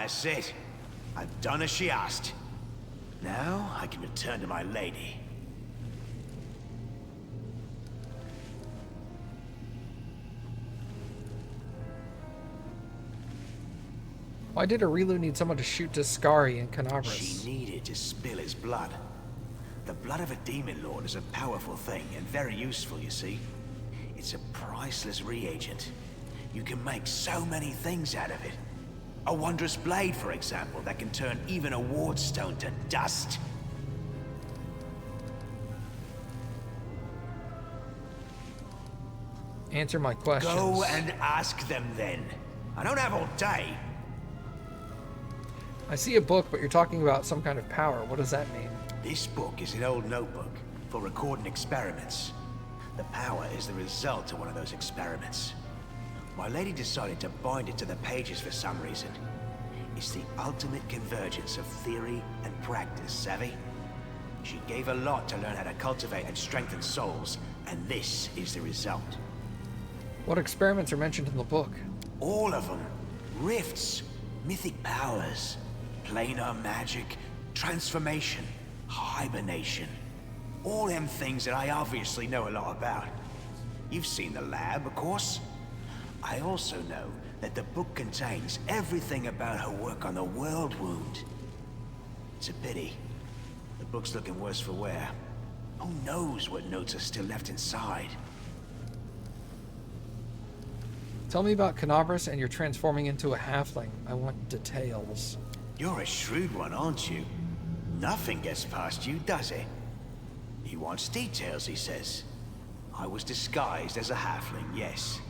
That's it. I've done as she asked. Now I can return to my lady. Why did Aurilu need someone to shoot Discari and Canabras? She needed to spill his blood. The blood of a demon lord is a powerful thing and very useful, you see. It's a priceless reagent. You can make so many things out of it. A wondrous blade, for example, that can turn even a wardstone to dust. Answer my questions. Go and ask them then. I don't have all day. I see a book, but you're talking about some kind of power. What does that mean? This book is an old notebook for recording experiments. The power is the result of one of those experiments. My lady decided to bind it to the pages for some reason. It's the ultimate convergence of theory and practice, savvy? She gave a lot to learn how to cultivate and strengthen souls, and this is the result. What experiments are mentioned in the book? All of them. Rifts, mythic powers, planar magic, transformation, hibernation. All them things that I obviously know a lot about. You've seen the lab, of course. I also know that the book contains everything about her work on the world wound. It's a pity. The book's looking worse for wear. Who knows what notes are still left inside? Tell me about Canabras and your transforming into a halfling. I want details. You're a shrewd one, aren't you? Nothing gets past you, does it? He wants details, he says. I was disguised as a halfling, yes.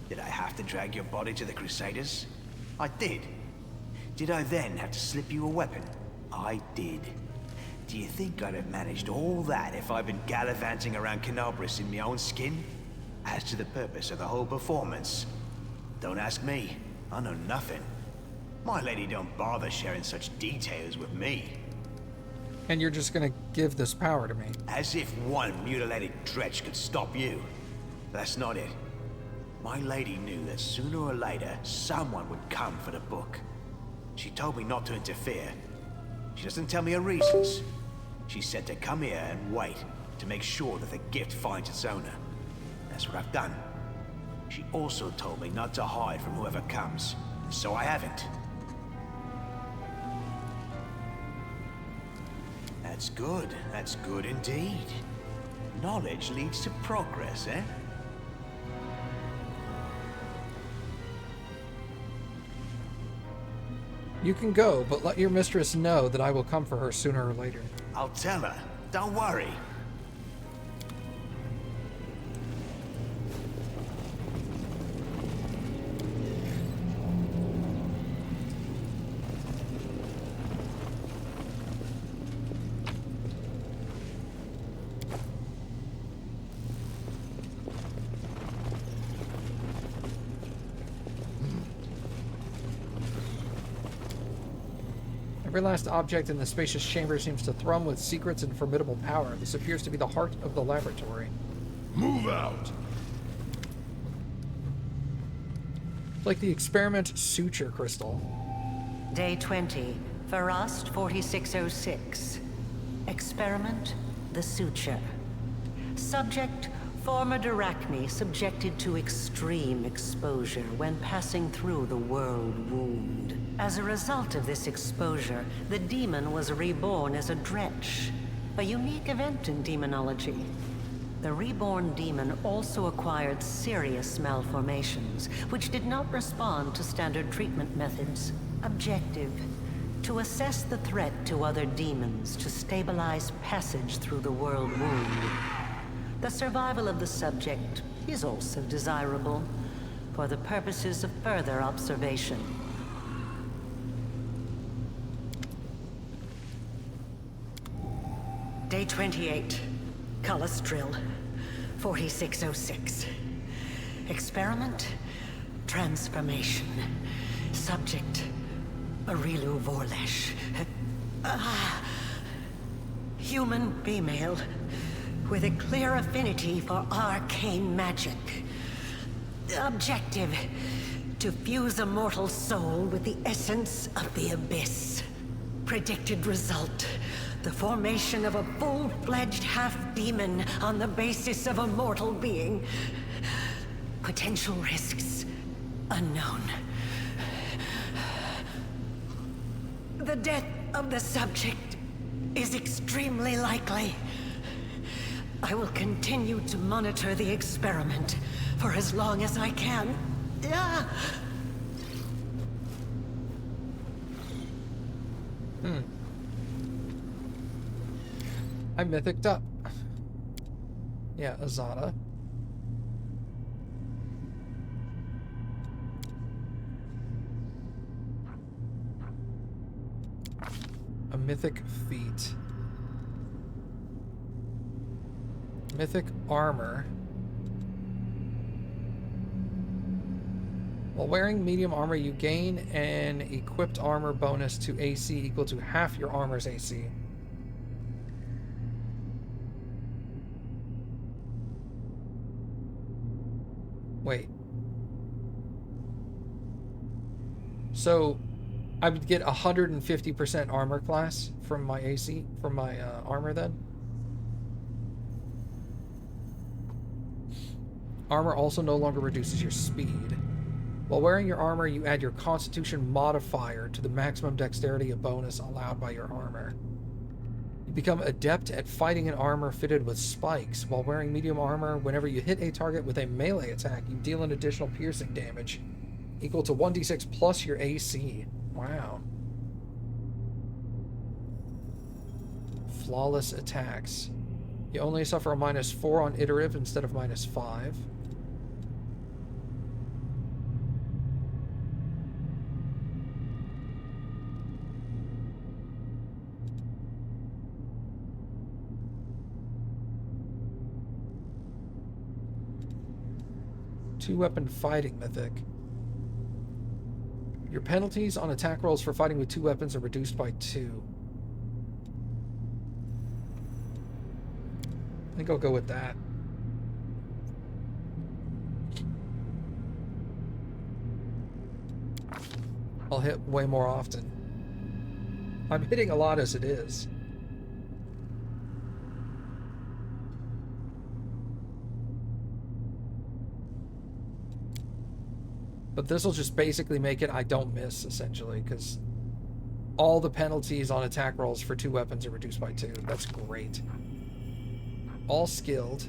Did I have to drag your body to the Crusaders? I did. Did I then have to slip you a weapon? I did. Do you think I'd have managed all that if I'd been gallivanting around Canabras in my own skin? As to the purpose of the whole performance, don't ask me. I know nothing. My lady don't bother sharing such details with me. And you're just gonna give this power to me? As if one mutilated dretch could stop you. That's not it. My lady knew that sooner or later, someone would come for the book. She told me not to interfere. She doesn't tell me her reasons. She said to come here and wait to make sure that the gift finds its owner. That's what I've done. She also told me not to hide from whoever comes, so I haven't. That's good indeed. Knowledge leads to progress, eh? You can go, but let your mistress know that I will come for her sooner or later. I'll tell her. Don't worry. Every last object in the spacious chamber seems to thrum with secrets and formidable power. This appears to be the heart of the laboratory. Move out! Like the experiment suture crystal. Day 20, Farast 4606. Experiment, the suture. Subject, former Arachne subjected to extreme exposure when passing through the world wound. As a result of this exposure, the demon was reborn as a dretch, a unique event in demonology. The reborn demon also acquired serious malformations, which did not respond to standard treatment methods. Objective: to assess the threat to other demons to stabilize passage through the world wound. The survival of the subject is also desirable for the purposes of further observation. Day 28, Colustrill, 4606. Experiment, transformation. Subject, Aurilu Vorlesh. Human female with a clear affinity for arcane magic. Objective, to to fuse a mortal soul with the essence of the abyss. Predicted result: the formation of a full-fledged half-demon on the basis of a mortal being. Potential risks unknown. The death of the subject is extremely likely. I will continue to monitor the experiment for as long as I can. I mythicked up. Yeah, Azada. A mythic feat. Mythic armor. While wearing medium armor, you gain an equipped armor bonus to AC equal to half your armor's AC. Wait. So, I would get 150% armor class from my AC, from my armor then? Armor also no longer reduces your speed. While wearing your armor, you add your Constitution modifier to the maximum dexterity bonus allowed by your armor. You become adept at fighting in armor fitted with spikes. While wearing medium armor, whenever you hit a target with a melee attack, you deal an additional piercing damage equal to 1d6 plus your AC. Wow. Flawless attacks. You only suffer a -4 on iterative instead of -5. Two-weapon fighting mythic. Your penalties on attack rolls for fighting with two weapons are reduced by 2. I think I'll go with that. I'll hit way more often. I'm hitting a lot as it is. But this will just basically make it I don't miss, essentially, because all the penalties on attack rolls for two weapons are reduced by 2. That's great. All skilled.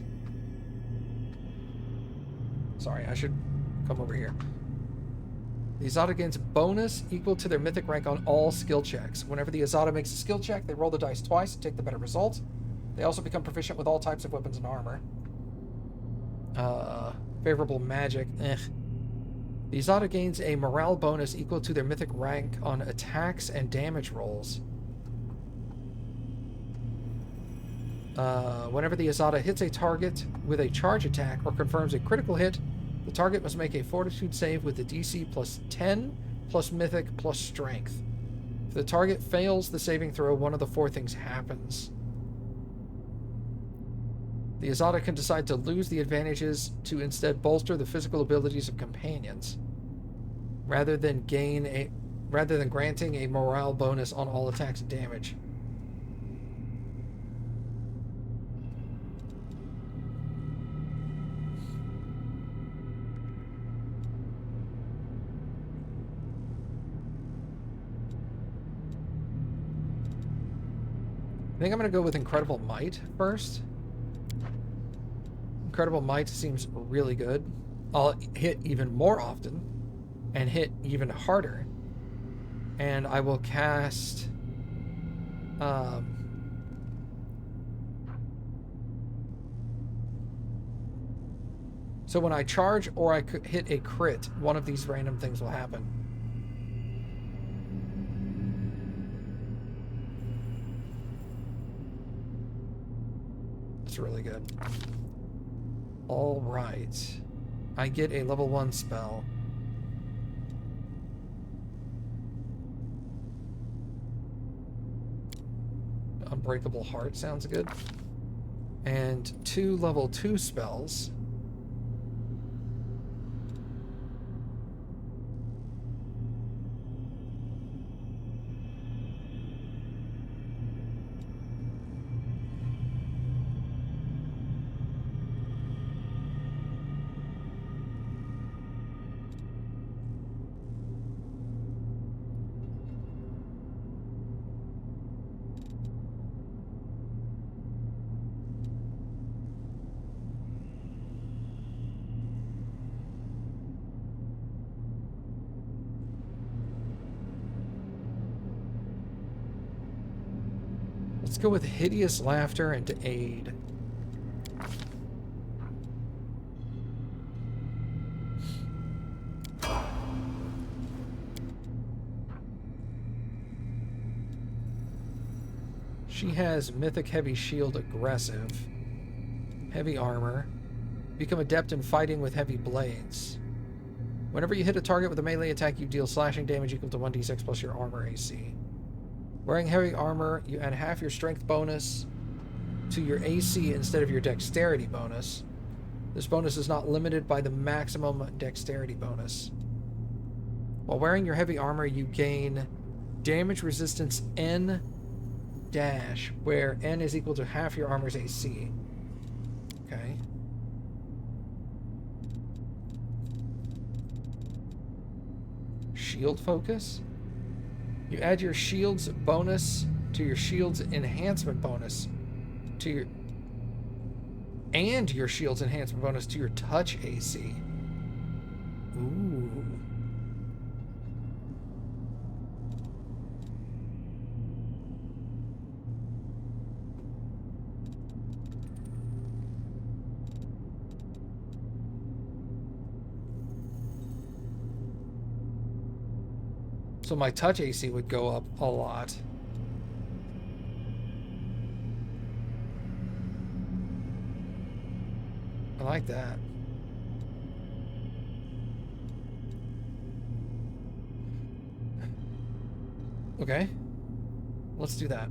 Sorry, I should come over here. The Azada gains a bonus equal to their mythic rank on all skill checks. Whenever the Azada makes a skill check, they roll the dice twice and take the better result. They also become proficient with all types of weapons and armor. Favorable magic. The Azada gains a morale bonus equal to their mythic rank on attacks and damage rolls. Whenever the Azada hits a target with a charge attack or confirms a critical hit, the target must make a fortitude save with the DC plus 10, plus mythic, plus strength. If the target fails the saving throw, one of the 4 things happens. The Azada can decide to lose the advantages to instead bolster the physical abilities of companions, rather than granting a morale bonus on all attacks and damage. I think I'm going to go with Incredible Might first. Incredible Might seems really good. I'll hit even more often and hit even harder. And I will cast... so when I charge or I hit a crit, one of these random things will happen. It's really good. All right. I get a level 1 spell. Unbreakable Heart sounds good. And 2 level 2 spells. Let's go with hideous laughter and to aid. She has Mythic Heavy Shield Aggressive. Heavy Armor. Become adept in fighting with heavy blades. Whenever you hit a target with a melee attack, you deal slashing damage equal to 1d6 plus your armor AC. Wearing heavy armor, you add half your strength bonus to your AC instead of your dexterity bonus. This bonus is not limited by the maximum dexterity bonus. While wearing your heavy armor, you gain damage resistance N dash, where N is equal to half your armor's AC. Okay. Shield focus. You add your shield's bonus to your shield's enhancement bonus to your... and your shield's enhancement bonus to your touch AC. Ooh. So my touch AC would go up a lot. I like that. Okay. Let's do that.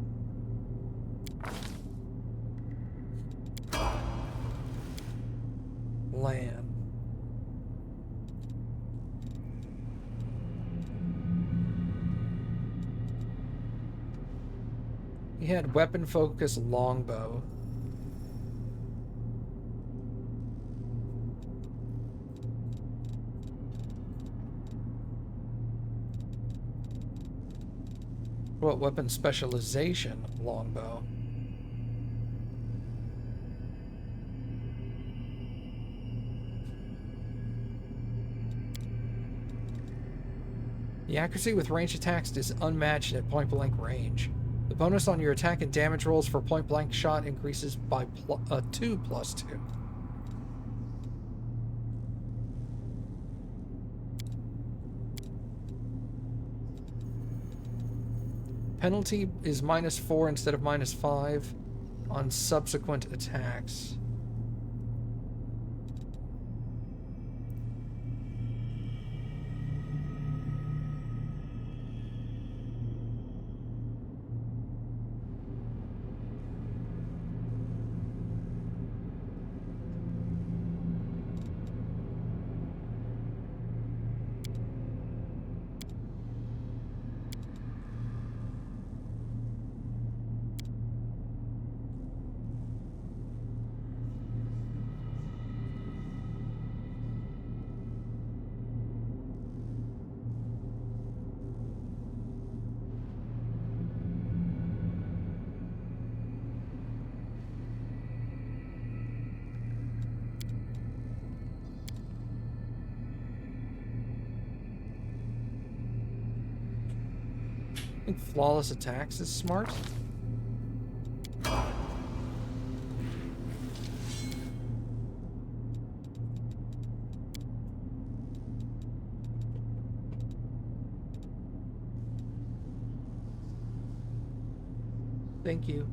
Land. He had weapon focus longbow. What weapon specialization longbow? The accuracy with ranged attacks is unmatched at point-blank range. The bonus on your attack and damage rolls for point-blank shot increases by 2 plus 2. Penalty is -4 instead of -5 on subsequent attacks. I think flawless attacks is smart. Thank you.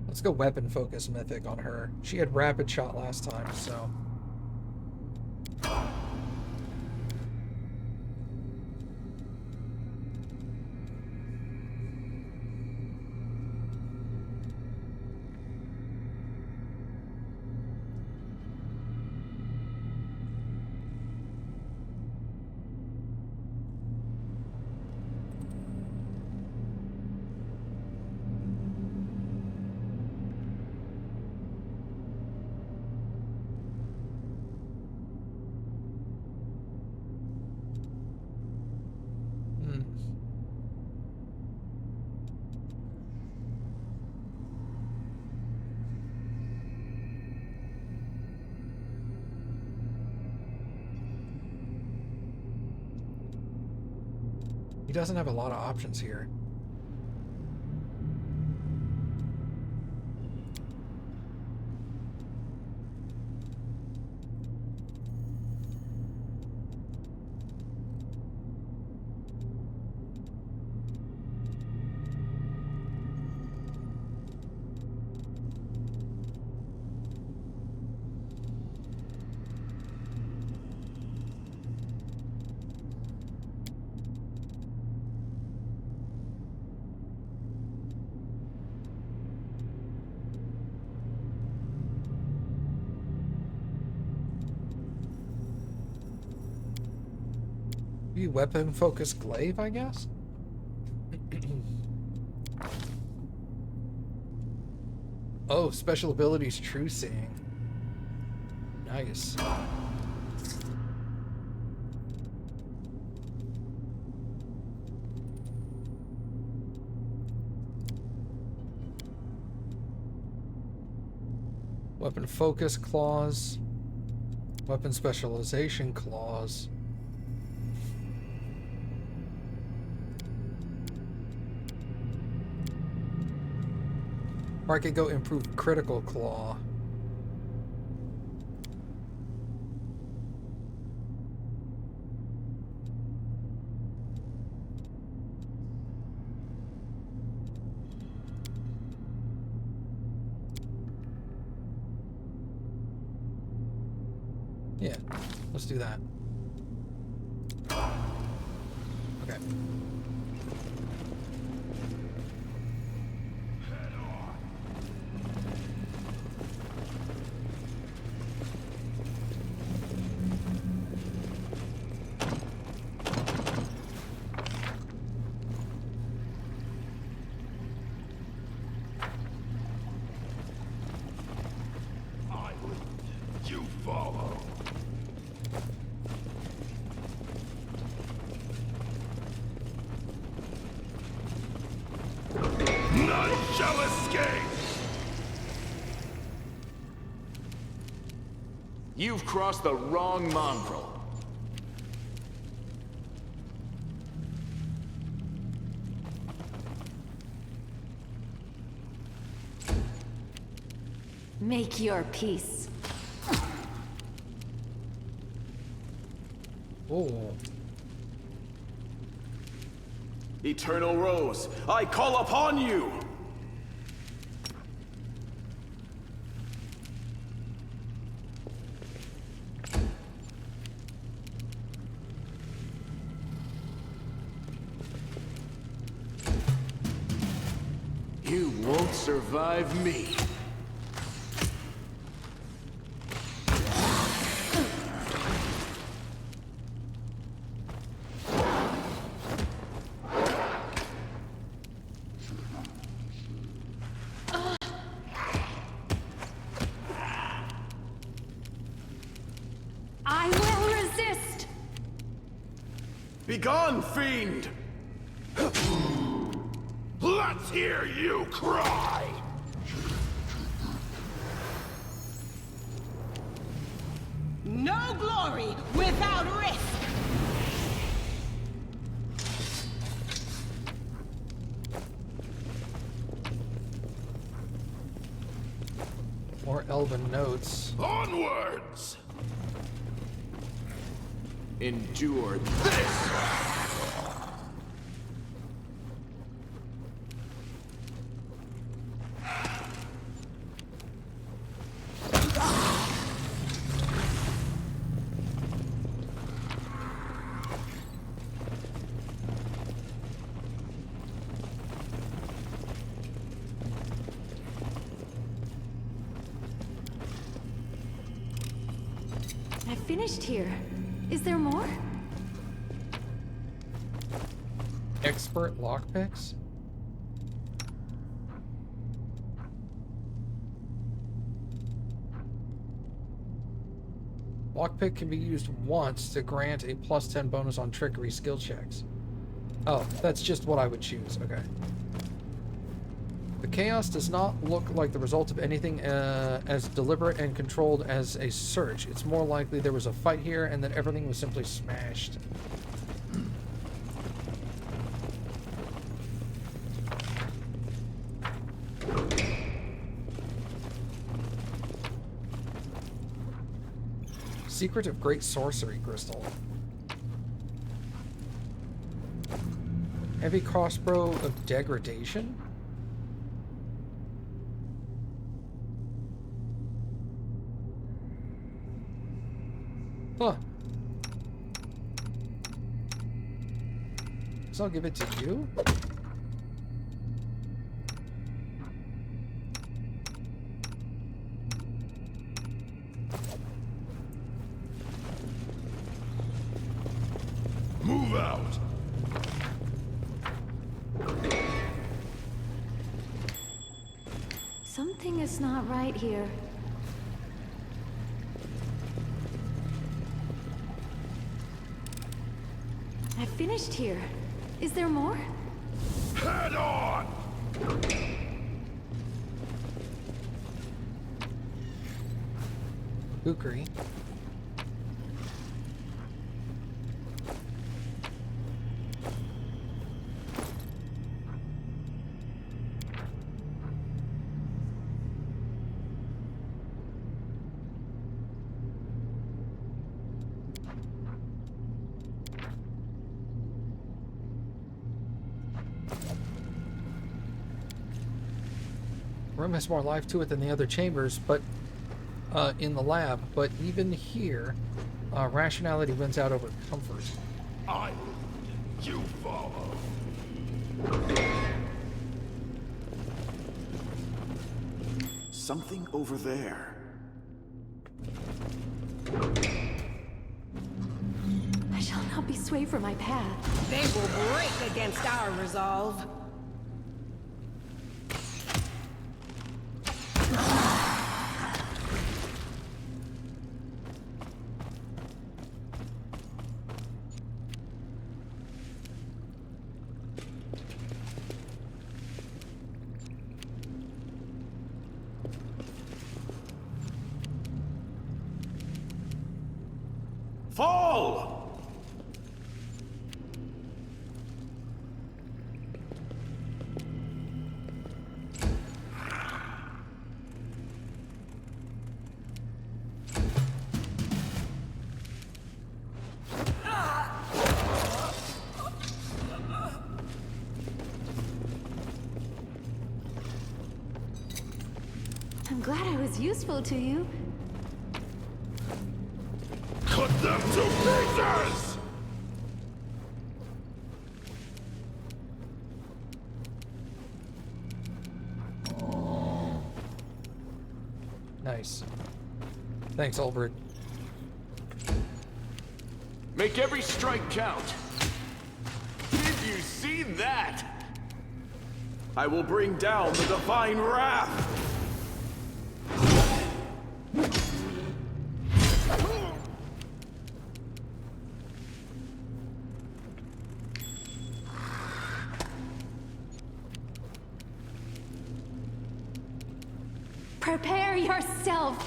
Let's go weapon focus mythic on her. She had rapid shot last time, so. doesn't have a lot of options here. Weapon focused glaive, I guess? Oh, special abilities true seeing. Nice. Weapon focus clause. Weapon specialization clause. Or I could go improve critical claw. Yeah, let's do that. Okay. Shall escape! You've crossed the wrong mongrel. Make your peace. Oh. Eternal Rose, I call upon you! You won't survive me. I will resist! Begone, fiend! Let's hear you cry! No glory without risk! More elven notes. Onwards! Endure this! I finished here. Is there more? Expert lockpicks? Lockpick can be used once to grant a +10 bonus on trickery skill checks. Oh, that's just what I would choose. Okay. The chaos does not look like the result of anything as deliberate and controlled as a search. It's more likely there was a fight here and that everything was simply smashed. Secret of Great Sorcery Crystal. Heavy crossbow of degradation? Huh. So I'll give it to you. Move out! Something is not right here. I finished here. Is there more? Head on! Kukri. Room has more life to it than the other chambers, but in the lab. But even here, rationality wins out over comfort. I lead, you follow. Something over there. I shall not be swayed from my path. They will break against our resolve. Fall! I'm glad I was useful to you. Cut them to pieces! Nice. Thanks, Ulbert. Make every strike count. Did you see that? I will bring down the divine wrath. Prepare yourself.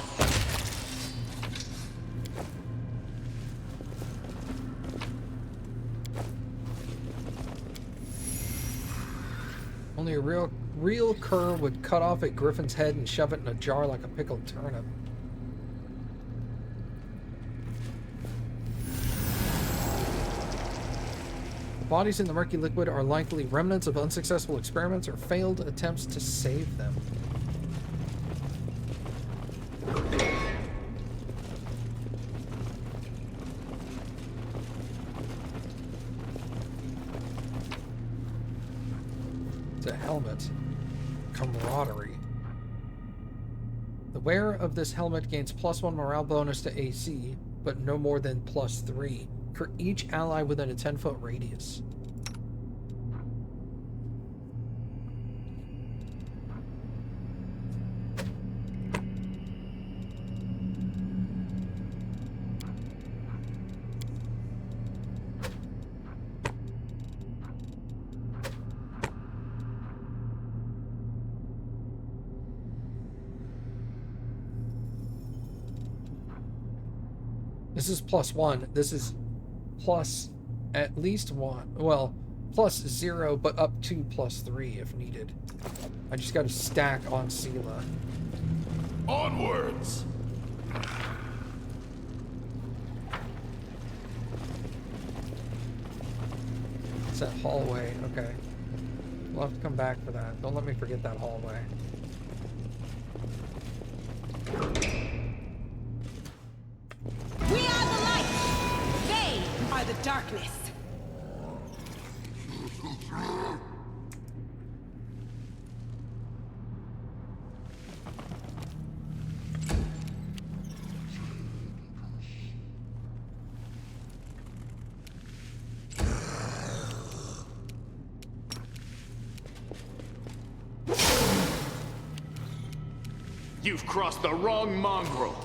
Only a real cur would cut off a griffin's head and shove it in a jar like a pickled turnip. The bodies in the murky liquid are likely remnants of unsuccessful experiments or failed attempts to save them. It's a helmet. Camaraderie. The wearer of this helmet gains +1 morale bonus to AC, but no more than +3 for each ally within a 10-foot radius. This is +1. This is plus at least 1. Well, +0, but up to +3 if needed. I just got to stack on Sela. Onwards! That hallway, okay. We'll have to come back for that. Don't let me forget that hallway. We are the light! They are the darkness! You've crossed the wrong mongrel.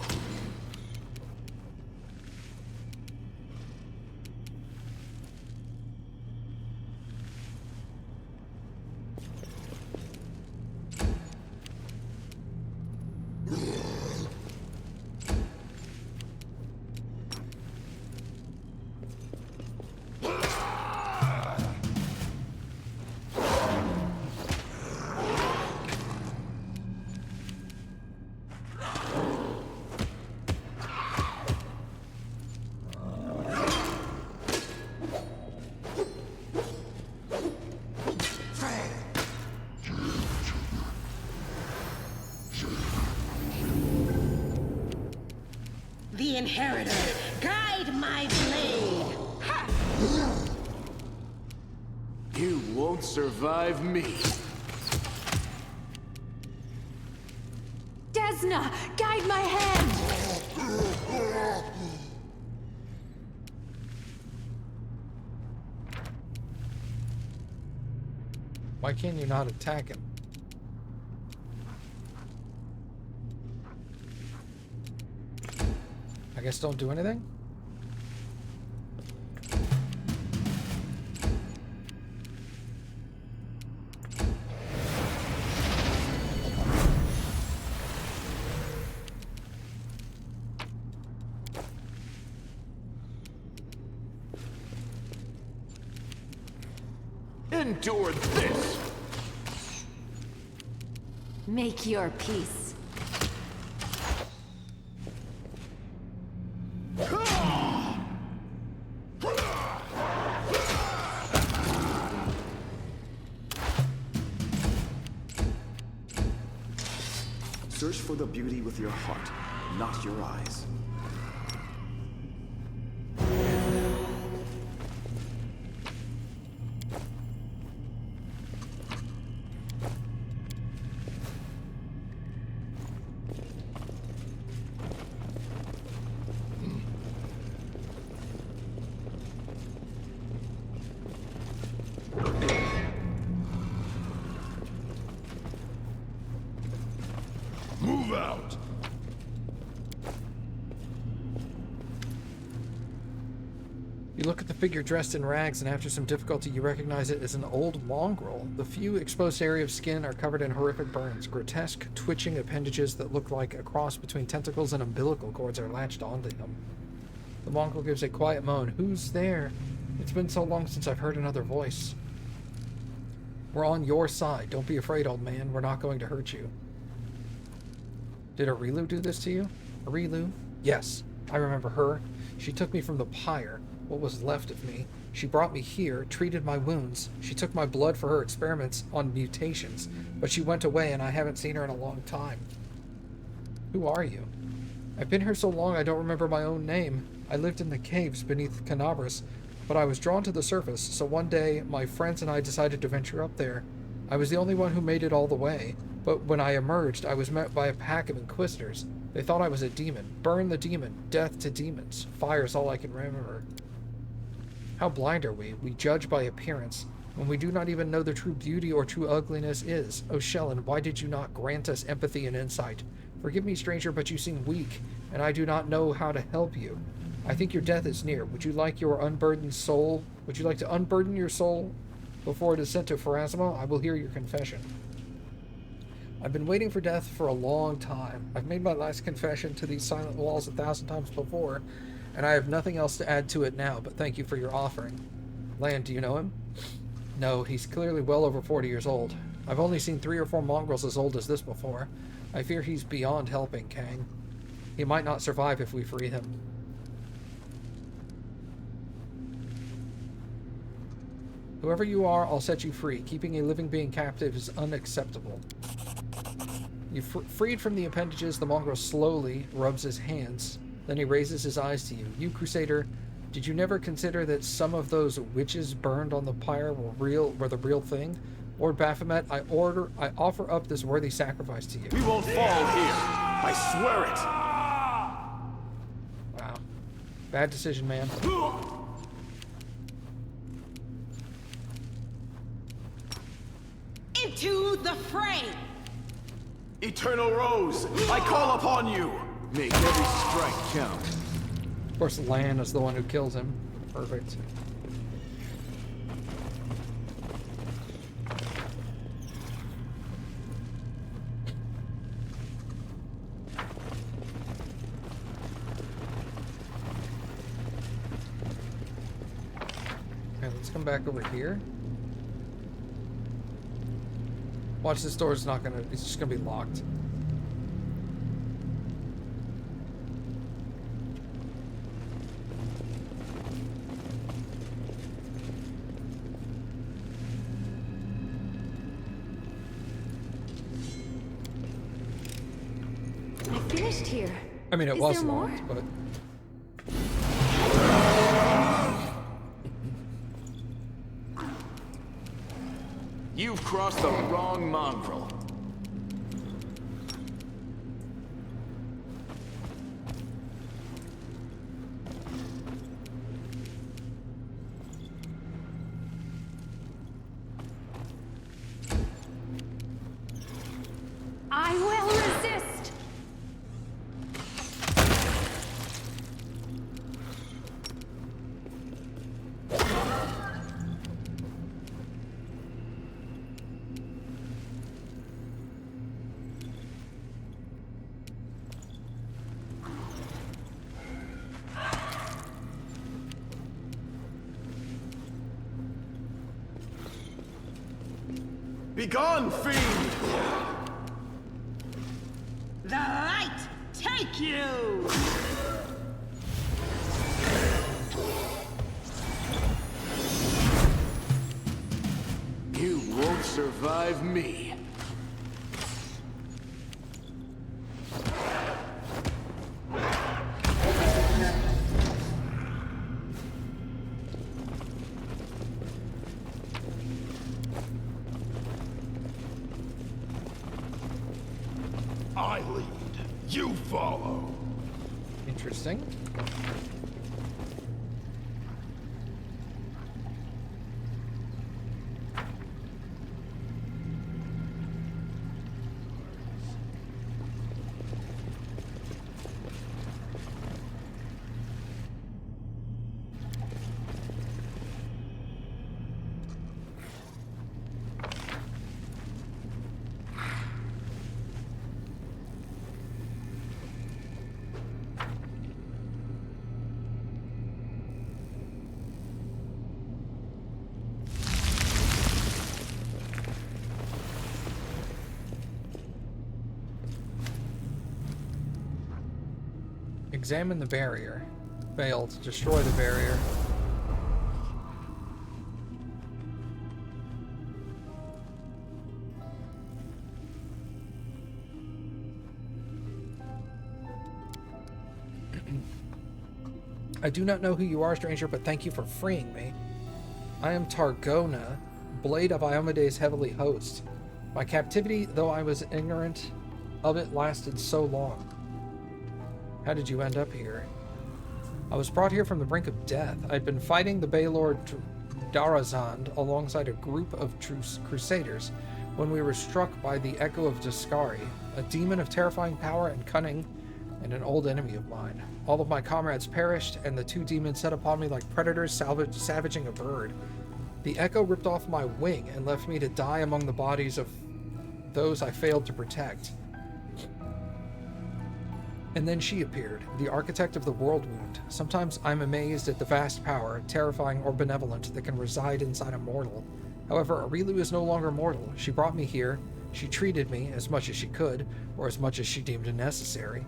The Inheritor, guide my blade! Ha! You won't survive me. Desna, guide my hand! Why can't you not attack him? I guess don't do anything? Endure this! Make your peace. Search for the beauty with your heart, not your eyes. Move out! You look at the figure dressed in rags, and after some difficulty you recognize it as an old mongrel. The few exposed areas of skin are covered in horrific burns. Grotesque, twitching appendages that look like a cross between tentacles and umbilical cords are latched onto him. The mongrel gives a quiet moan. Who's there? It's been so long since I've heard another voice. We're on your side. Don't be afraid, old man. We're not going to hurt you. Did Arilu do this to you? Arilu? Yes, I remember her. She took me from the pyre, what was left of me. She brought me here, treated my wounds. She took my blood for her experiments on mutations, but she went away and I haven't seen her in a long time. Who are you? I've been here so long I don't remember my own name. I lived in the caves beneath Canabras, but I was drawn to the surface, so one day my friends and I decided to venture up there. I was the only one who made it all the way, but when I emerged, I was met by a pack of inquisitors. They thought I was a demon. Burn the demon. Death to demons. Fire's all I can remember. How blind are we? We judge by appearance, when we do not even know the true beauty or true ugliness is. Oh, Shellen, why did you not grant us empathy and insight? Forgive me, stranger, but you seem weak, and I do not know how to help you. I think your death is near. Would you like your unburdened soul? Would you like to unburden your soul before it is sent to Pharasma? I will hear your confession. I've been waiting for death for a long time. I've made my last confession to these silent walls 1,000 times before, and I have nothing else to add to it now, but thank you for your offering. Lan, do you know him? No, he's clearly well over 40 years old. I've only seen 3 or 4 mongrels as old as this before. I fear he's beyond helping, Kang. He might not survive if we free him. Whoever you are, I'll set you free. Keeping a living being captive is unacceptable. You freed from the appendages, the mongrel slowly rubs his hands. Then he raises his eyes to you. You, Crusader, did you never consider that some of those witches burned on the pyre were the real thing? Lord Baphomet, I offer up this worthy sacrifice to you. We won't fall here. I swear it. Wow. Bad decision, man. Into the fray! Eternal Rose, I call upon you. Make every strike count. Of course, Lan is the one who kills him. Perfect. Okay, let's come back over here. Watch, this door is not gonna, it's just gonna be locked. I finished here. I mean, it Is was there more? locked, but... You've crossed the wrong mongrel. I will resist! Begone, fiend! The light take you! You won't survive me. I lead, you follow. Interesting. Examine the barrier. Failed. Destroy the barrier. I do not know who you are, stranger, but thank you for freeing me. I am Targona, blade of Iomede's heavenly host. My captivity, though I was ignorant of it, lasted so long. How did you end up here? I was brought here from the brink of death. I'd been fighting the Baylord Darazand alongside a group of crusaders when we were struck by the Echo of Daskari, a demon of terrifying power and cunning, and an old enemy of mine. All of my comrades perished, and the two demons set upon me like predators savaging a bird. The Echo ripped off my wing and left me to die among the bodies of those I failed to protect. And then she appeared, the architect of the world wound. Sometimes I'm amazed at the vast power, terrifying or benevolent, that can reside inside a mortal. However, Arilu is no longer mortal. She brought me here. She treated me as much as she could, or as much as she deemed necessary.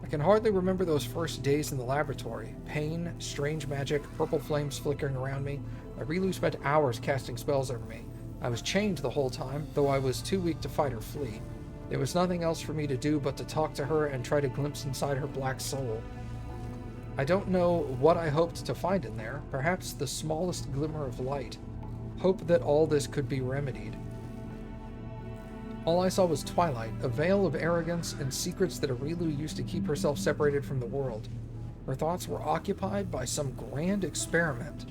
I can hardly remember those first days in the laboratory. Pain, strange magic, purple flames flickering around me. Arilu spent hours casting spells over me. I was chained the whole time, though I was too weak to fight or flee. There was nothing else for me to do but to talk to her and try to glimpse inside her black soul. I don't know what I hoped to find in there, perhaps the smallest glimmer of light. Hope that all this could be remedied. All I saw was twilight, a veil of arrogance and secrets that Arilu used to keep herself separated from the world. Her thoughts were occupied by some grand experiment.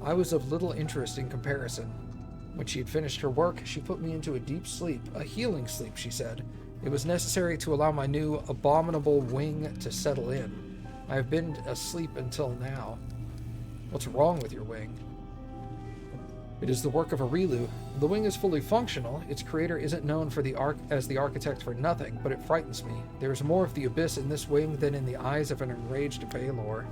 I was of little interest in comparison. When she had finished her work, she put me into a deep sleep, a healing sleep, she said. It was necessary to allow my new, abominable wing to settle in. I have been asleep until now. What's wrong with your wing? It is the work of Arilu. The wing is fully functional. Its creator isn't known for as the architect for nothing, but it frightens me. There is more of the abyss in this wing than in the eyes of an enraged Valor.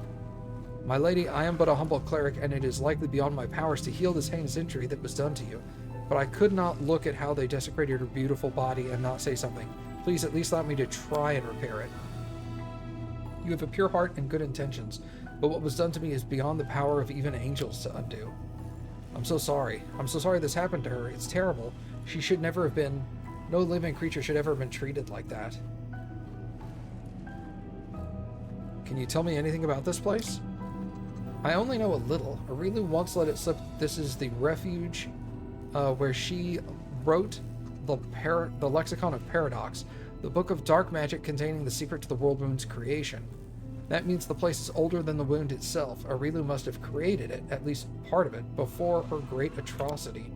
My lady, I am but a humble cleric, and it is likely beyond my powers to heal this heinous injury that was done to you. But I could not look at how they desecrated her beautiful body and not say something. Please at least allow me to try and repair it. You have a pure heart and good intentions, but what was done to me is beyond the power of even angels to undo. I'm so sorry. I'm so sorry this happened to her. It's terrible. She should never have been... No living creature should ever have been treated like that. Can you tell me anything about this place? I only know a little. Arilu once let it slip this is the refuge where she wrote the Lexicon of Paradox, the book of dark magic containing the secret to the world wound's creation. That means the place is older than the wound itself. Arilu must have created it, at least part of it, before her great atrocity.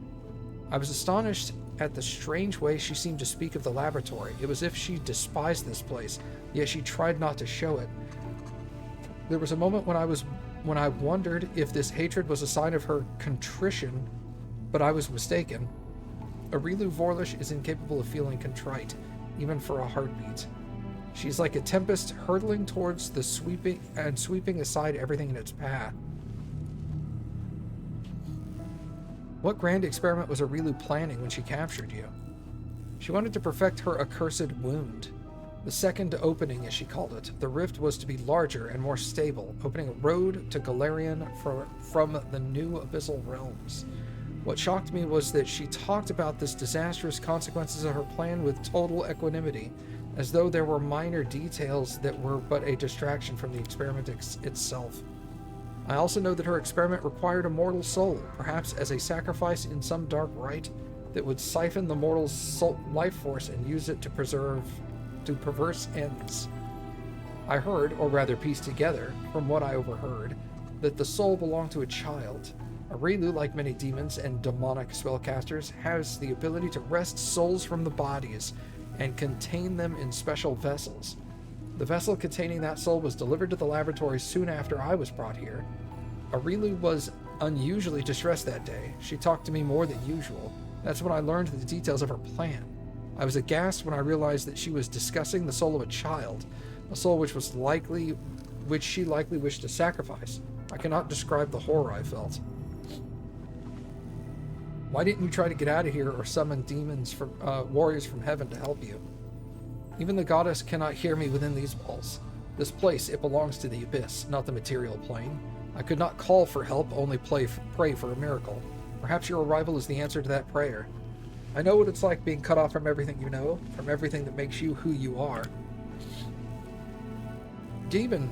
I was astonished at the strange way she seemed to speak of the laboratory. It was as if she despised this place, yet she tried not to show it. There was a moment when I wondered if this hatred was a sign of her contrition, but I was mistaken. Arilu Vorlish is incapable of feeling contrite, even for a heartbeat. She's like a tempest hurtling towards the sweeping aside everything in its path. What grand experiment was Arilu planning when she captured you? She wanted to perfect her accursed wound. The second opening, as she called it. The rift was to be larger and more stable, opening a road to Galarian from the new abyssal realms. What shocked me was that she talked about this disastrous consequences of her plan with total equanimity, as though there were minor details that were but a distraction from the experiment itself. I also know that her experiment required a mortal soul, perhaps as a sacrifice in some dark rite that would siphon the mortal's life force and use it to perverse ends. I heard, or rather pieced together, from what I overheard, that the soul belonged to a child. Arilu, like many demons and demonic spellcasters, has the ability to wrest souls from the bodies and contain them in special vessels. The vessel containing that soul was delivered to the laboratory soon after I was brought here. Arilu was unusually distressed that day. She talked to me more than usual. That's when I learned the details of her plan. I was aghast when I realized that she was discussing the soul of a child, a soul which she likely wished to sacrifice. I cannot describe the horror I felt. Why didn't you try to get out of here or summon warriors from heaven to help you? Even the goddess cannot hear me within these walls. This place, it belongs to the abyss, not the material plane. I could not call for help, only pray for a miracle. Perhaps your arrival is the answer to that prayer. I know what it's like being cut off from everything you know, from everything that makes you who you are. Demon,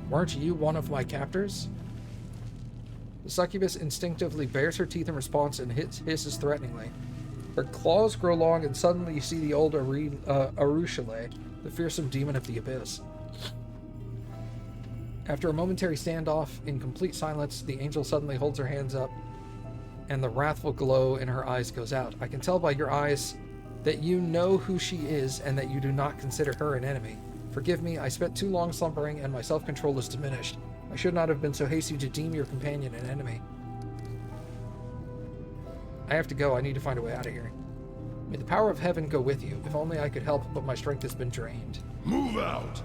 weren't you one of my captors? The succubus instinctively bares her teeth in response and hisses threateningly. Her claws grow long, and suddenly you see the old Arushale, the fearsome demon of the abyss. After a momentary standoff, in complete silence, the angel suddenly holds her hands up, and the wrathful glow in her eyes goes out. I can tell by your eyes that you know who she is, and that you do not consider her an enemy. Forgive me, I spent too long slumbering, and my self-control is diminished. I should not have been so hasty to deem your companion an enemy. I have to go. I need to find a way out of here. May the power of heaven go with you. If only I could help, but my strength has been drained. Move out!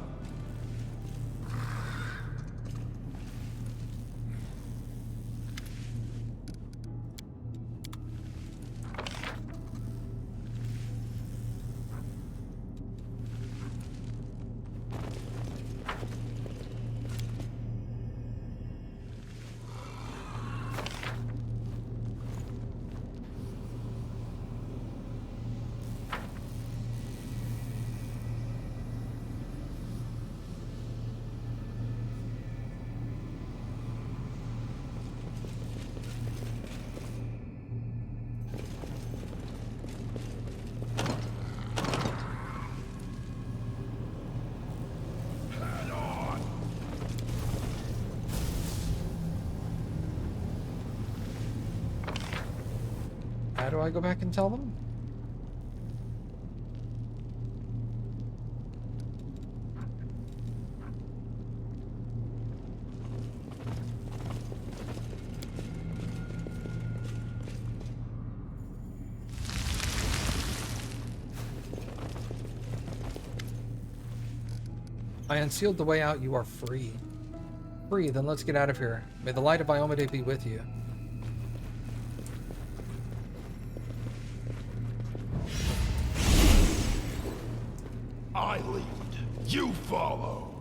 How do I go back and tell them? I unsealed the way out. You are free. Free, then let's get out of here. May the light of Iomade be with you. I lead. You follow.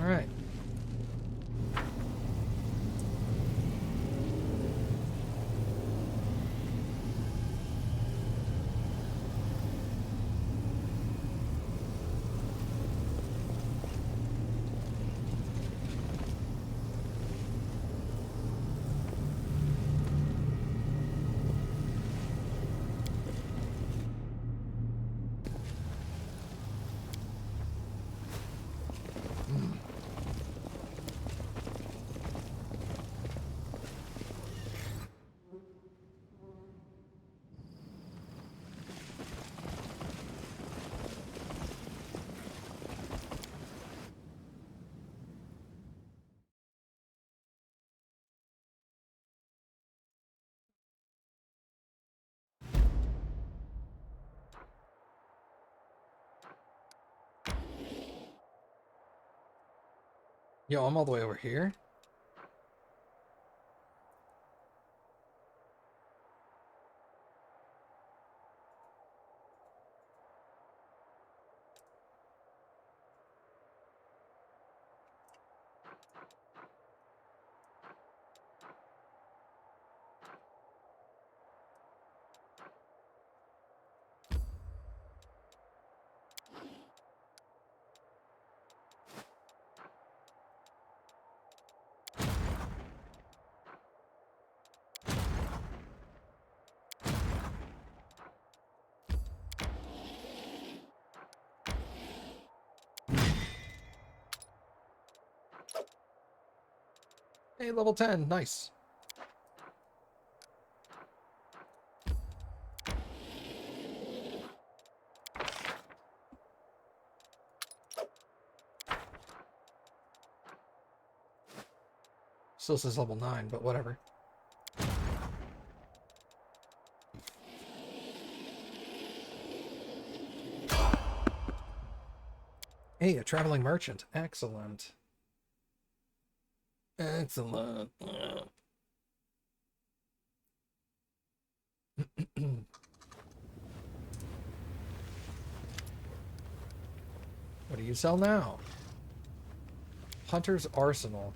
All right. Yo, I'm all the way over here. Hey, level 10. Nice. Still says level 9, but whatever. Hey, a traveling merchant. Excellent. Excellent. What do you sell now? Hunter's Arsenal.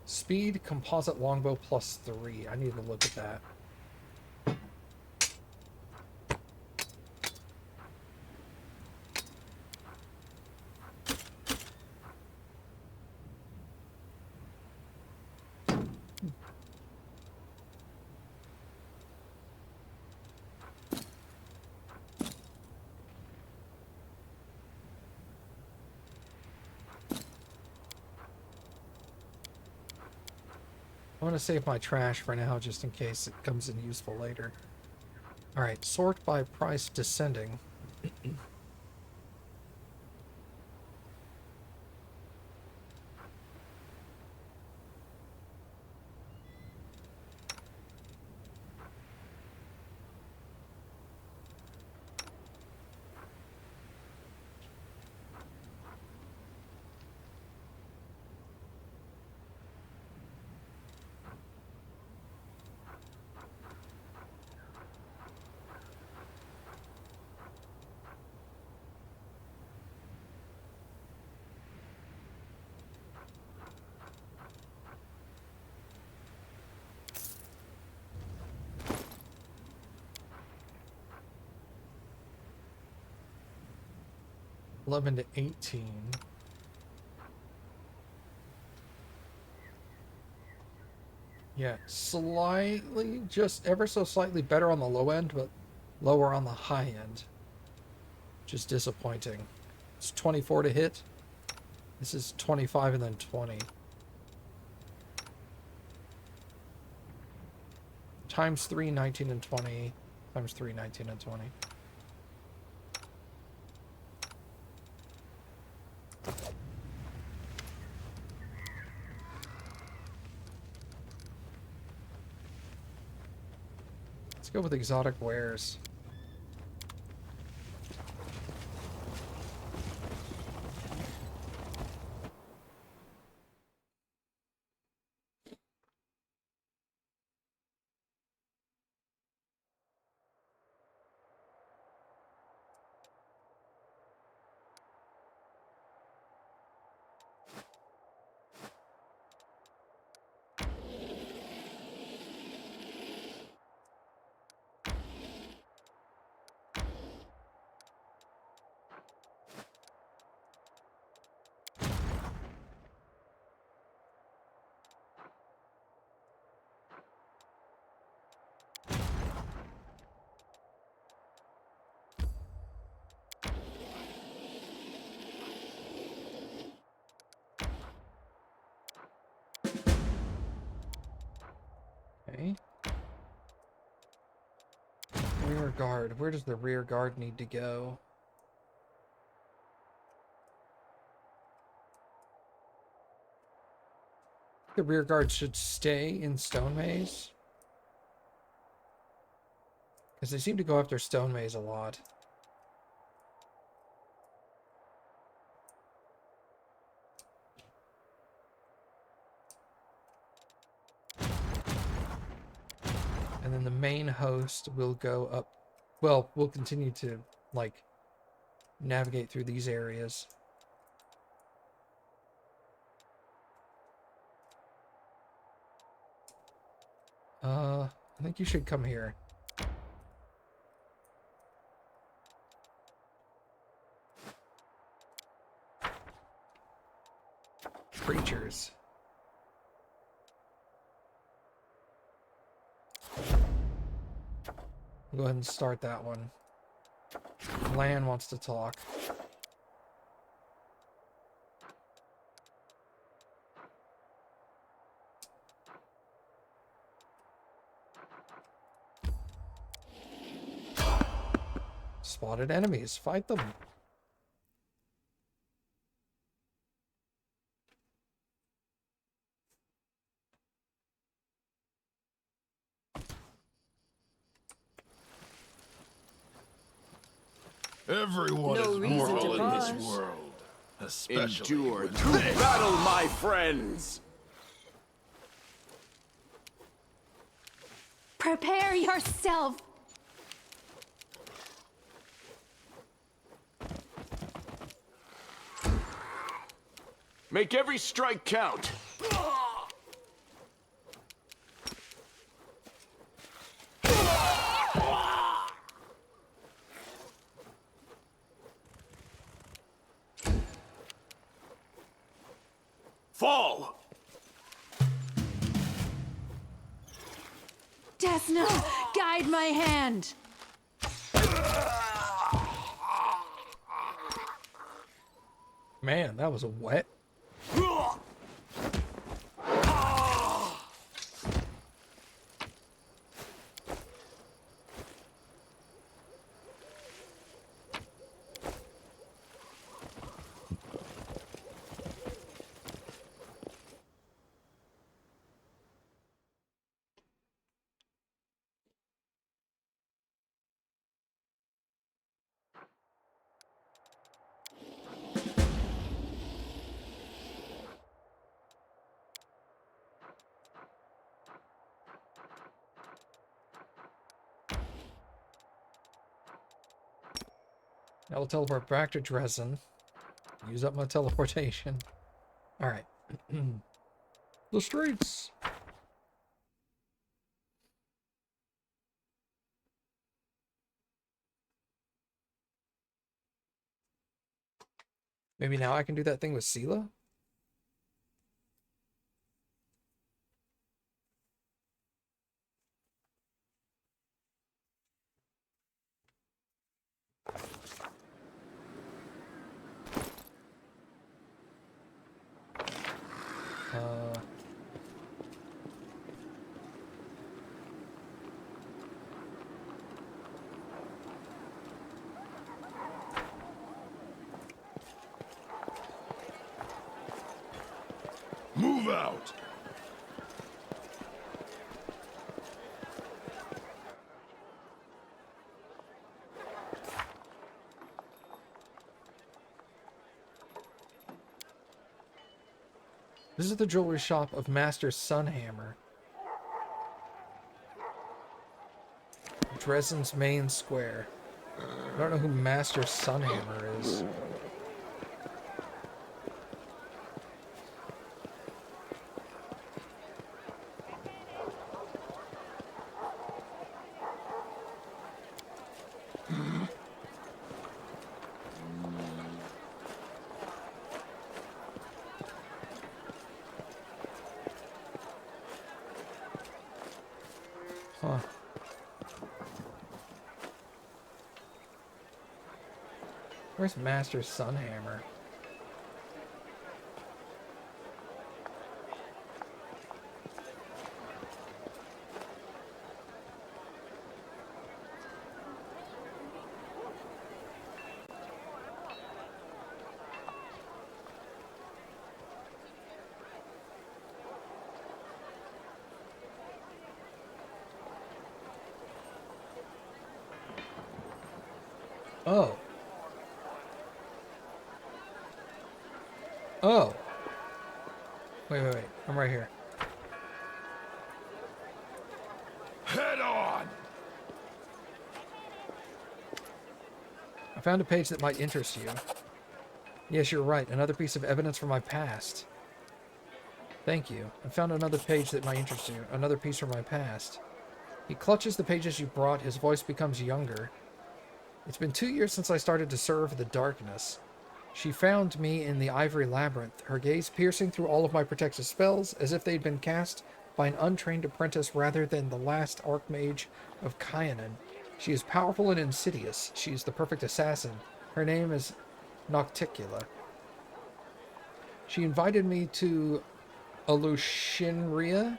Speed, composite longbow +3. I need to look at that. I'm going to save my trash for now, just in case it comes in useful later. Alright, sort by price descending. 11 to 18. Yeah, slightly, just ever so slightly better on the low end, but lower on the high end, which is disappointing. It's 24 to hit. This is 25 and then 20. Times 3, 19 and 20. Times 3, 19 and 20. Let's go with exotic wares. Okay. Rear guard. Where does the rear guard need to go? The rear guard should stay in Stone Maze. Because they seem to go after Stone Maze a lot. And then the main host will go up. Well, we'll continue to, like, navigate through these areas. I think you should come here. Creatures. Go ahead and start that one. Lan wants to talk. Spotted enemies. Fight them. Everyone No is reason to mortal in pause. this world, especially Endure with to battle, my friends! Prepare yourself! Make every strike count! Fall! Desna, guide my hand! Man, that was wet. Now we'll teleport back to Dresden. Use up my teleportation. Alright. The streets! Maybe now I can do that thing with Sela? Move out! This is the jewelry shop of Master Sunhammer. Dresden's main square. I don't know who Master Sunhammer is. Huh. Where's Master Sunhammer? Oh. Oh. Wait. I'm right here. Head on! I found a page that might interest you. Yes, you're right. Another piece of evidence from my past. Thank you. I found another page that might interest you. Another piece from my past. He clutches the pages you brought. His voice becomes younger. It's been 2 years since I started to serve the darkness. She found me in the ivory labyrinth, her gaze piercing through all of my protective spells as if they'd been cast by an untrained apprentice rather than the last archmage of Kyanan. She is powerful and insidious. She is the perfect assassin. Her name is Nocticula. She invited me to Alushinria,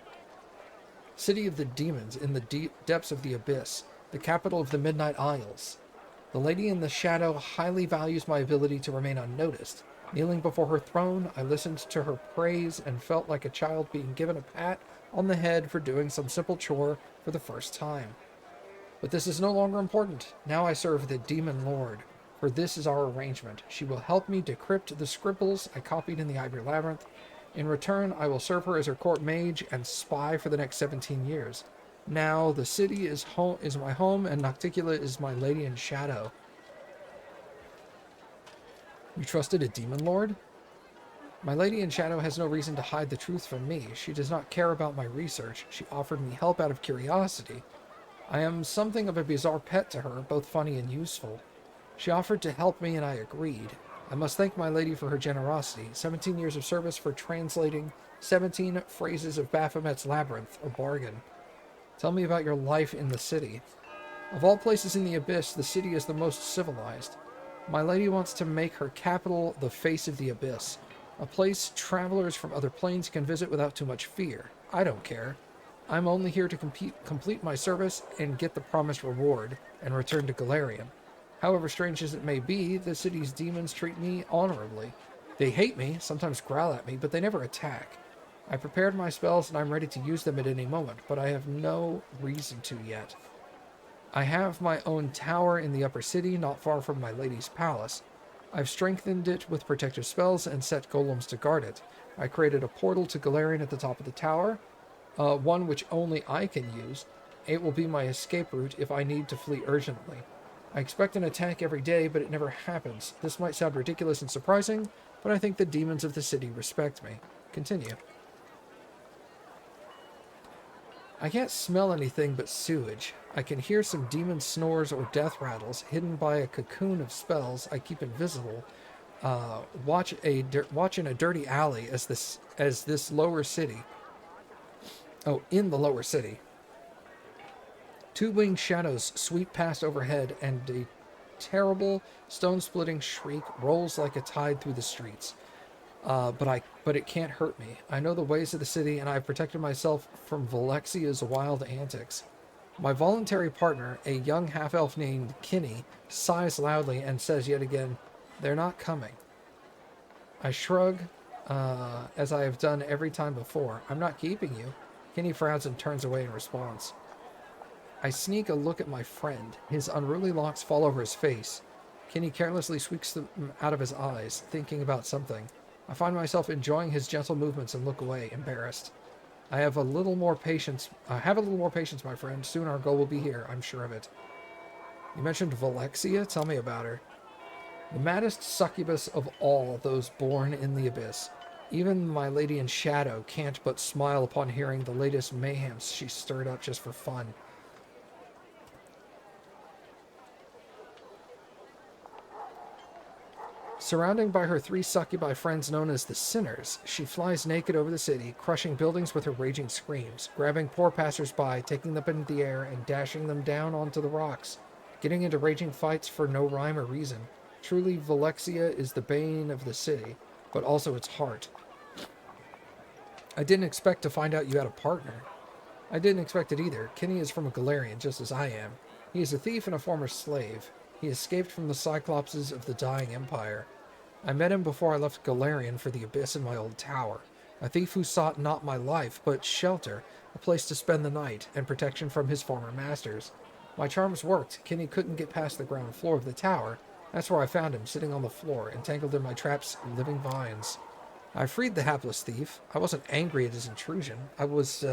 city of the demons in the deep depths of the abyss, the capital of the Midnight Isles. The lady in the shadow highly values my ability to remain unnoticed. Kneeling before her throne, I listened to her praise and felt like a child being given a pat on the head for doing some simple chore for the first time. But this is no longer important. Now I serve the Demon Lord, for this is our arrangement. She will help me decrypt the scribbles I copied in the Ivory Labyrinth. In return, I will serve her as her court mage and spy for the next 17 years. Now, the city is my home, and Nocticula is my lady in shadow. You trusted a demon lord? My lady in shadow has no reason to hide the truth from me. She does not care about my research. She offered me help out of curiosity. I am something of a bizarre pet to her, both funny and useful. She offered to help me, and I agreed. I must thank my lady for her generosity. 17 years of service for translating 17 phrases of Baphomet's Labyrinth, a bargain. Tell me about your life in the city. Of all places in the Abyss, the city is the most civilized. My lady wants to make her capital the face of the Abyss, a place travelers from other planes can visit without too much fear. I don't care. I'm only here to complete my service and get the promised reward, and return to Galarian. However strange as it may be, the city's demons treat me honorably. They hate me, sometimes growl at me, but they never attack. I prepared my spells and I'm ready to use them at any moment, but I have no reason to yet. I have my own tower in the upper city, not far from my lady's palace. I've strengthened it with protective spells and set golems to guard it. I created a portal to Galarian at the top of the tower, one which only I can use. It will be my escape route if I need to flee urgently. I expect an attack every day, but it never happens. This might sound ridiculous and surprising, but I think the demons of the city respect me. Continue. I can't smell anything but sewage. I can hear some demon snores or death rattles hidden by a cocoon of spells I keep invisible. Watch in a dirty alley as this lower city. Oh, in the lower city. Two winged shadows sweep past overhead, and a terrible stone-splitting shriek rolls like a tide through the streets. But it can't hurt me. I know the ways of the city, and I've protected myself from Valexia's wild antics. My voluntary partner, a young half-elf named Kinney, sighs loudly and says yet again, "They're not coming." I shrug as I have done every time before. I'm not keeping you. Kenny frowns and turns away in response. I sneak a look at my friend. His unruly locks fall over his face. Kenny carelessly sweeps them out of his eyes, thinking about something. I find myself enjoying his gentle movements and look away, embarrassed. I have a little more patience, my friend. Soon our goal will be here, I'm sure of it. You mentioned Valexia? Tell me about her. The maddest succubus of all those born in the abyss. Even my lady in shadow can't but smile upon hearing the latest mayhems she stirred up just for fun. Surrounded by her 3 succubi friends known as the Sinners, she flies naked over the city, crushing buildings with her raging screams, grabbing poor passers-by, taking them into the air, and dashing them down onto the rocks, getting into raging fights for no rhyme or reason. Truly, Valexia is the bane of the city, but also its heart. I didn't expect to find out you had a partner. I didn't expect it either. Kenny is from a Galarian, just as I am. He is a thief and a former slave. He escaped from the Cyclopses of the dying empire. I met him before I left Galarian for the abyss in my old tower. A thief who sought not my life, but shelter, a place to spend the night, and protection from his former masters. My charms worked. Kenny couldn't get past the ground floor of the tower. That's where I found him, sitting on the floor, entangled in my trap's living vines. I freed the hapless thief. I wasn't angry at his intrusion. I was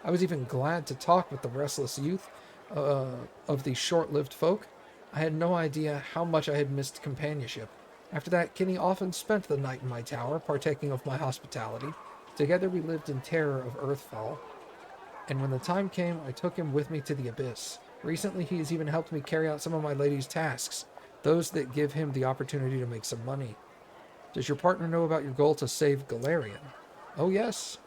even glad to talk with the restless youth of these short-lived folk. I had no idea how much I had missed companionship. After that, Kenny often spent the night in my tower, partaking of my hospitality. Together we lived in terror of Earthfall. And when the time came, I took him with me to the abyss. Recently, he has even helped me carry out some of my lady's tasks, those that give him the opportunity to make some money. Does your partner know about your goal to save Galarian? Oh, yes.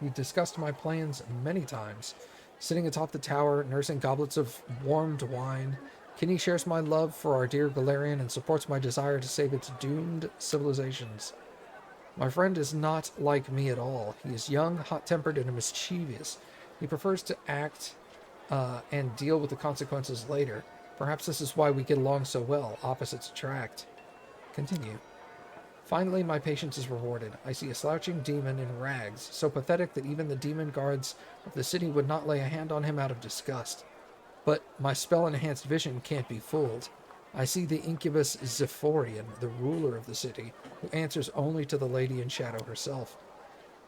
We discussed my plans many times. Sitting atop the tower, nursing goblets of warmed wine, Kenny shares my love for our dear Galarian and supports my desire to save its doomed civilizations. My friend is not like me at all. He is young, hot-tempered, and mischievous. He prefers to act and deal with the consequences later. Perhaps this is why we get along so well. Opposites attract. Continue. Finally, my patience is rewarded. I see a slouching demon in rags, so pathetic that even the demon guards of the city would not lay a hand on him out of disgust. But my spell-enhanced vision can't be fooled. I see the incubus Zephorian, the ruler of the city, who answers only to the lady in shadow herself.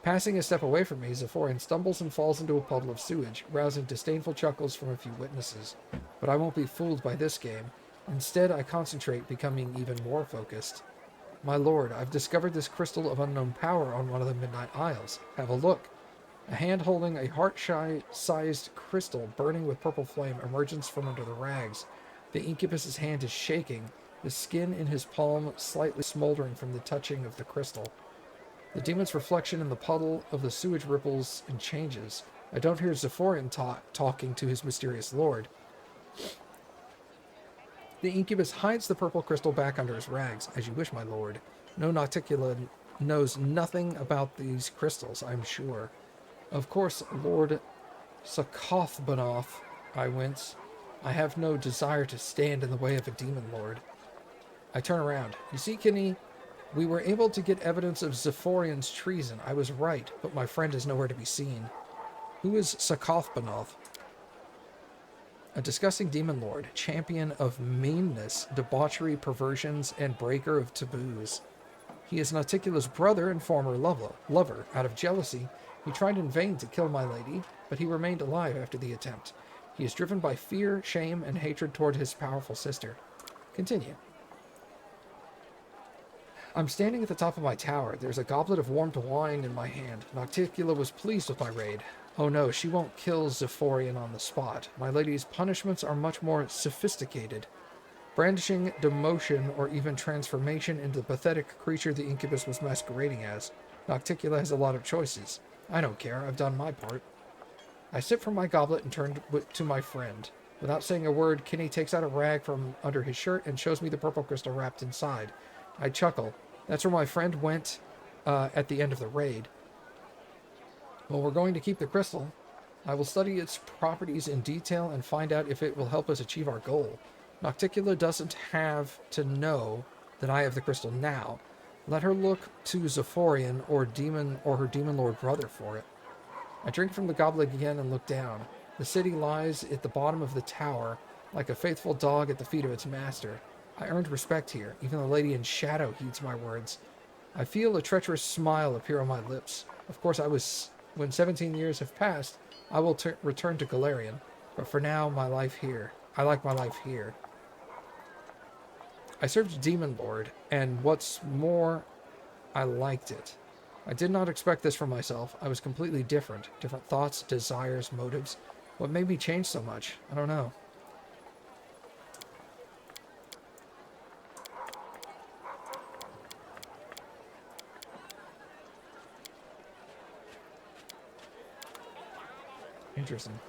Passing a step away from me, Zephorian stumbles and falls into a puddle of sewage, rousing disdainful chuckles from a few witnesses. But I won't be fooled by this game. Instead, I concentrate, becoming even more focused. My lord, I've discovered this crystal of unknown power on one of the Midnight Isles. Have a look. A hand holding a heart-sized crystal burning with purple flame emerges from under the rags. The incubus's hand is shaking, the skin in his palm slightly smoldering from the touching of the crystal. The demon's reflection in the puddle of the sewage ripples and changes. I don't hear Zephorian talking to his mysterious lord. The incubus hides the purple crystal back under his rags. As you wish, my lord. No Nocticula knows nothing about these crystals, I'm sure. Of course, Lord Sakothbanoff, I wince. I have no desire to stand in the way of a demon lord. I turn around. You see, Kenny, we were able to get evidence of Zephorian's treason. I was right, but my friend is nowhere to be seen. Who is Sakothbanoff? A disgusting demon lord, champion of meanness, debauchery, perversions, and breaker of taboos. He is Nauticula's brother and former lover. Out of jealousy, he tried in vain to kill my lady, but he remained alive after the attempt. He is driven by fear, shame, and hatred toward his powerful sister. Continue. I'm standing at the top of my tower. There's a goblet of warmed wine in my hand. Nauticula was pleased with my raid. Oh no, she won't kill Zephorian on the spot. My lady's punishments are much more sophisticated. Brandishing, demotion, or even transformation into the pathetic creature the incubus was masquerading as. Nauticula has a lot of choices. I don't care, I've done my part. I sip from my goblet and turn to my friend. Without saying a word, Kenny takes out a rag from under his shirt and shows me the purple crystal wrapped inside. I chuckle. That's where my friend went at the end of the raid. Well, we're going to keep the crystal. I will study its properties in detail and find out if it will help us achieve our goal. Nauticula doesn't have to know that I have the crystal now. Let her look to Zephyrian or her demon lord brother for it. I drink from the goblet again and look down. The city lies at the bottom of the tower, like a faithful dog at the feet of its master. I earned respect here. Even the lady in shadow heeds my words. I feel a treacherous smile appear on my lips. Of course, when 17 years have passed, I will return to Galarian. But for now, I like my life here. I served Demon Lord, and what's more, I liked it. I did not expect this from myself. I was completely different. Different thoughts, desires, motives. What made me change so much? I don't know. Interesting.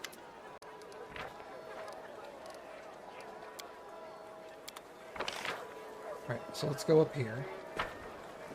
Alright, so let's go up here.